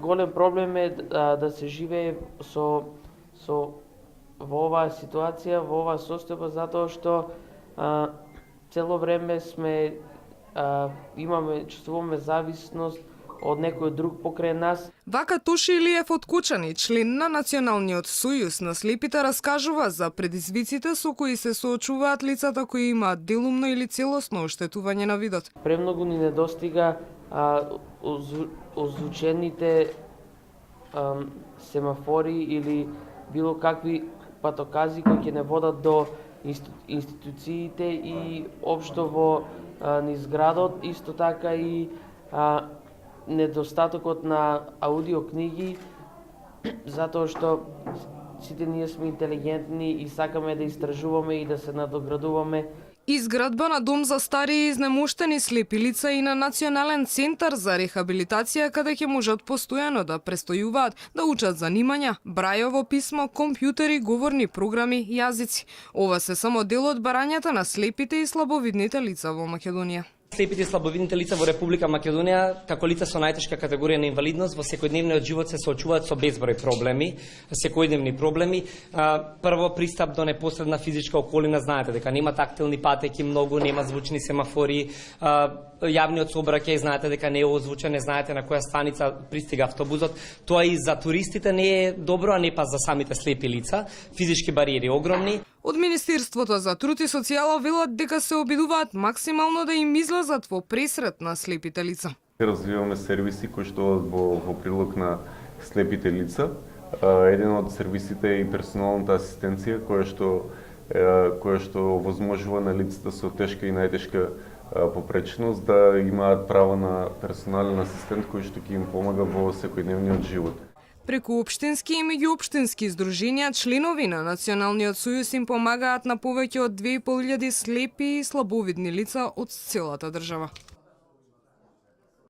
голем проблем е да се живее со во оваа ситуација, во оваа состојба, затоа што цело време чувствуваме зависност од некој друг покрај нас. Вака Тоши Илиев од Кучани, член на Националниот сојуз на слепите, раскажува за предизвиците со кои се соочуваат лицата кои имаат делумно или целосно оштетување на видот. Премногу ни недостига озвучените семафори или било какви патокази кои ќе не водат до институциите и општо во низ градот, исто така и недостатокот на аудио книги, затоа што сите ние сме интелигентни и сакаме да истражуваме и да се надоградуваме. Изградба на дом за стари и изнемоштени слепи лица и на Национален центар за рехабилитација каде ќе можат постојано да престојуваат, да учат занимања, брајово писмо, компјутери, говорни програми, јазици. Ова се само дел од барањата на слепите и слабовидните лица во Македонија. Слепите и слабовидните лица во Република Македонија, како лица со најтешка категорија на инвалидност, во секојдневниот живот се соочуваат со безброј проблеми, секојдневни проблеми. Прво, пристап до непосредна физичка околина, знаете дека нема тактилни патеки многу, нема звучни семафори, јавниот сообраќај, знаете дека не е озвучен, не знаете на која станица пристига автобусот. Тоа и за туристите не е добро, а не па за самите слепи лица. Физички бариери огромни. Од Министерството за труд и социјала велат дека се обидуваат максимално да им излезат во пресрет на слепите лица. Развиваме сервиси кои што во прилог на слепите лица. Еден од сервисите е и персоналната асистенција која што возможува на лицата со тешка и најтешка попречност да имаат право на персонален асистент кој што ќе им помага во секојдневниот живот. Преку општински и меѓуопштински здруженија, членови на Националниот сојуз им помагаат на повеќе од 2500 слепи и слабовидни лица од целата држава.